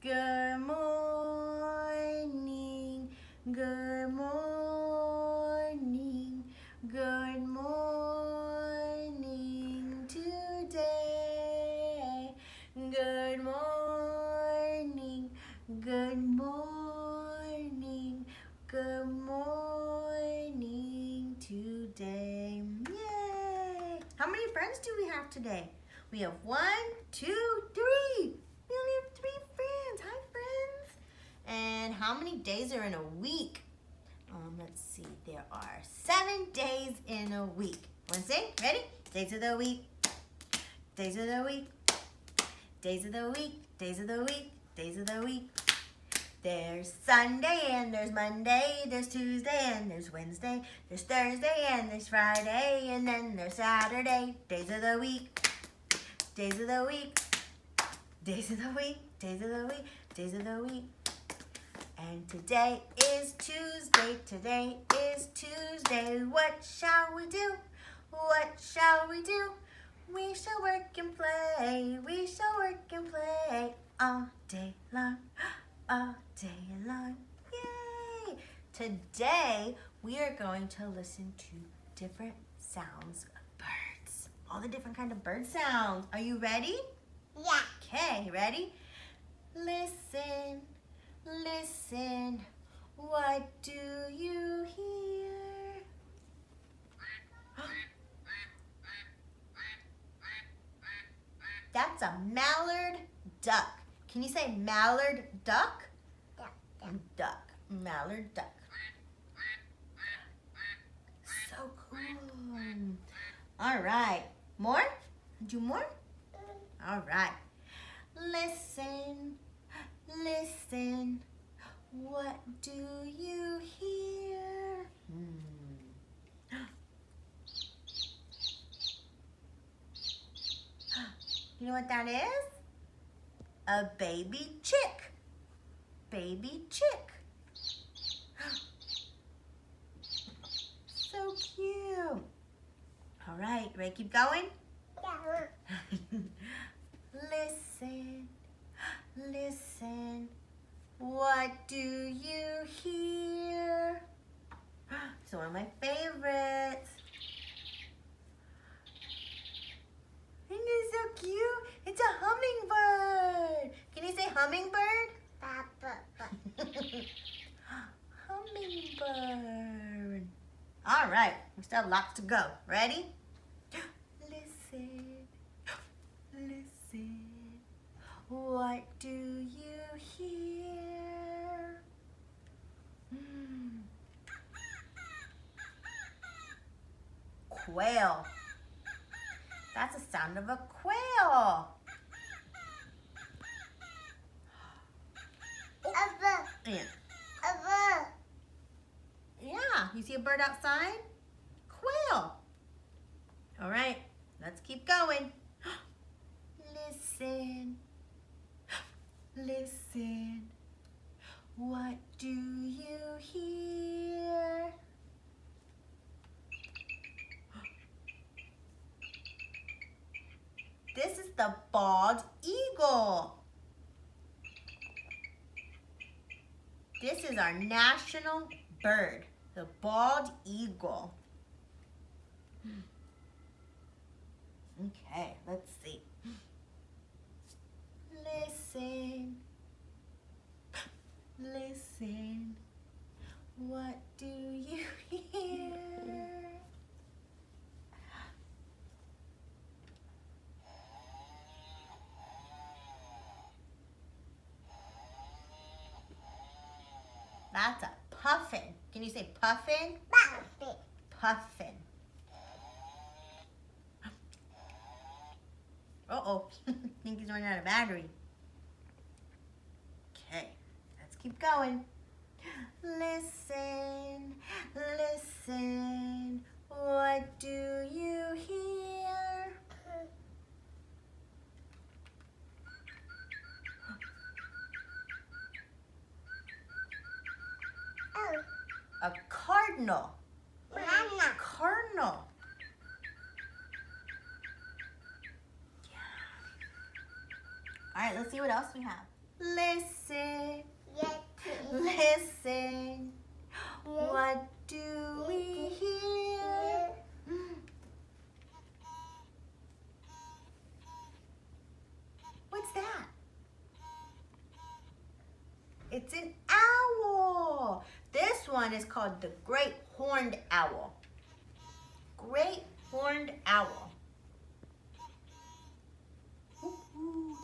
Good morning. Good morning. Good morning today. Good morning. Good morning. Good morning today. Yay! How many friends do we have today? We have 1, 2, 3. We only have 3 friends. Hi, friends. And how many days are in a week? Let's see. There are 7 days in a week. Want to say? Ready? Days of the week. Days of the week. Days of the week. Days of the week. Days of the week. There's Sunday and there's Monday, there's Tuesday and there's Wednesday, there's Thursday and there's Friday, and then there's Saturday. Days of the week. Days of the week. Days of the week. Days of the week. Days of the week. And today is Tuesday. Today is Tuesday. What shall we do? What shall we do? We shall work and play. We shall work and play all day long. All day long. Yay! Today we are going to listen to different sounds of birds. All the different kind of bird sounds. Are you ready? Yeah. Okay, ready? Listen, listen. What do you hear? That's a mallard duck. Can you say mallard duck? Duck. Duck. Mallard duck. So cool. All right. More? Do more? All right. Listen, listen. What do you hear? You know what that is? A baby chick. Baby chick. So cute. All right, ready to keep going? Yeah. Listen, listen. What do you hear? It's one of my favorites. Isn't it so cute? It's a hummingbird. Can you say hummingbird? Hummingbird. All right, we still have lots to go. Ready? Listen, listen. What do you hear? Quail. That's the sound of a quail. Yeah, you see a bird outside? Quail. All right, let's keep going. Listen, listen. What do you hear? This is the bald eagle. This is our national bird, the bald eagle. Okay, let's see. Listen, listen. What do you hear? That's a puffin. Can you say puffin? Puffin. Uh-oh. I think he's running out of battery. Okay, let's keep going. Listen, listen. What do you hear? A cardinal. Cardinal. All right, let's see what else we have. Listen. Listen. What do we hear? What's that? It's an owl. This one is called the great horned owl. Great horned owl. Ooh, ooh,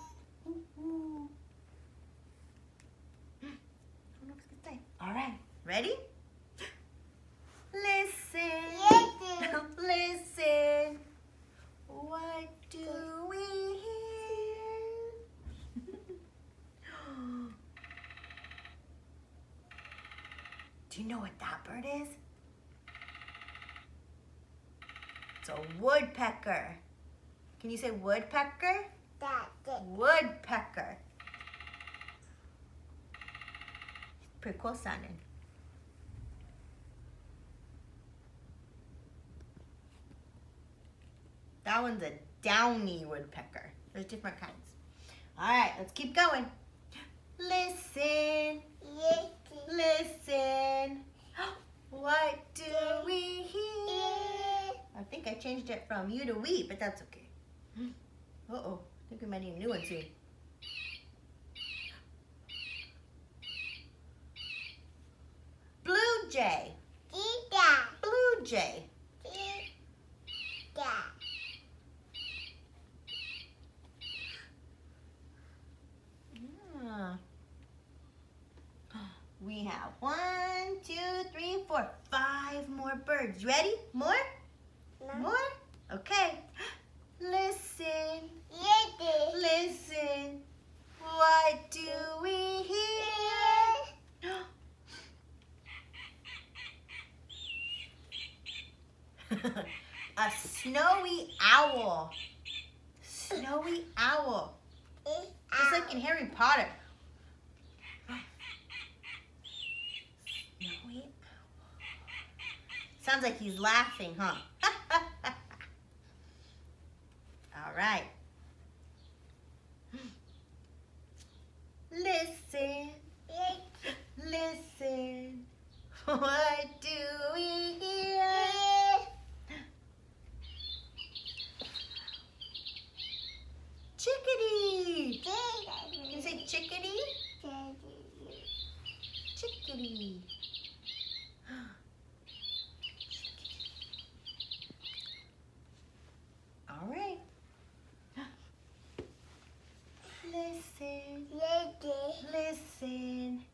ooh, ooh. I don't know what to say. All right, ready? Listen. Listen. What do we hear? Do you know what that bird is? It's a woodpecker. Can you say woodpecker? Woodpecker. Pretty cool sounding. That one's a downy woodpecker. There's different kinds. All right, let's keep going. Listen. Listen. What do we hear? I think I changed it from you to we, but that's okay. Uh-oh, I think we might need a new one soon. Blue jay. Blue jay. We have 1, 2, 3, 4, 5 more birds. Ready? More? No. More? Okay. Listen. Listen. What do we hear? A snowy owl. Snowy owl. Just like in Harry Potter. Snowy owl. Sounds like he's laughing, huh? All right. Listen. Listen. What do we hear? Chickadee. Can you say chickadee? Chickadee. All right. Listen. Listen.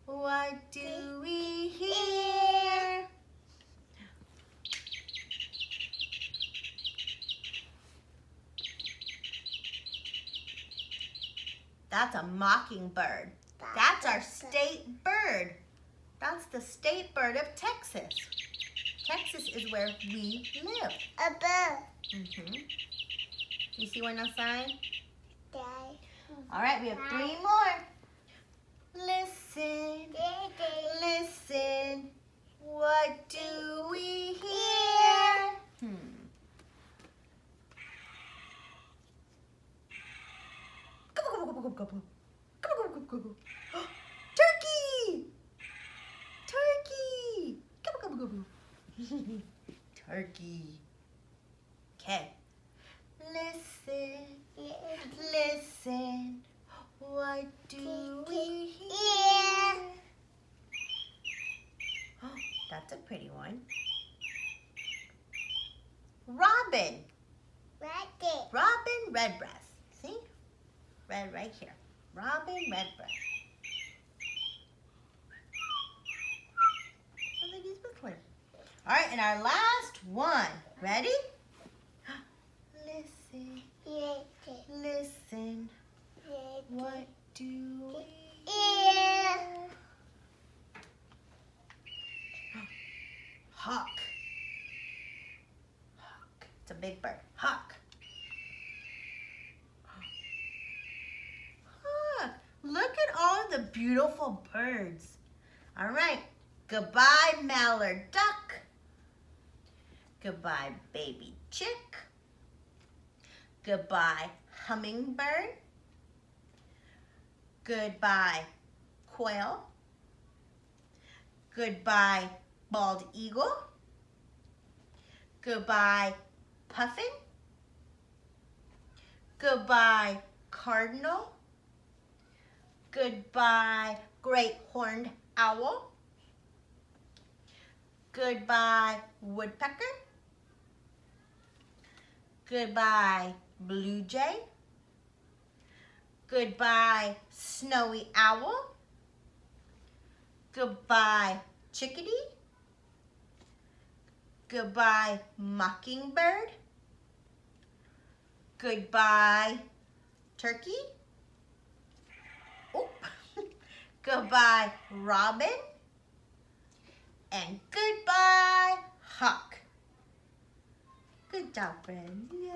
What do we hear? That's a mockingbird. That's our state bird. That's the state bird of Texas. Texas is where we live. A bird. You see one outside? All right, we have 3 more. Listen. Listen. What do we hear? Turkey! Turkey! Turkey. Okay. Listen. Listen. What do we hear? Oh, that's a pretty one. Robin. Robin redbreast. See? Red right here. Robin redbreast. Sounds like he's whistling. All right, and our last one. Ready? Listen. Listen. What do we hear? Hawk. Hawk. It's a big bird. Hawk. Hawk. Look at all the beautiful birds. All right. Goodbye, mallard duck. Goodbye, baby chick. Goodbye, hummingbird. Goodbye, quail. Goodbye, bald eagle. Goodbye, puffin. Goodbye, cardinal. Goodbye, great horned owl. Goodbye, woodpecker. Goodbye, blue jay. Goodbye, snowy owl. Goodbye, chickadee. Goodbye, mockingbird. Goodbye, turkey. Oop. Goodbye, robin. And goodbye, hawk. Good job, friends. Yay.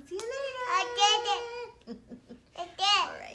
See you later. I did it. I did. All right.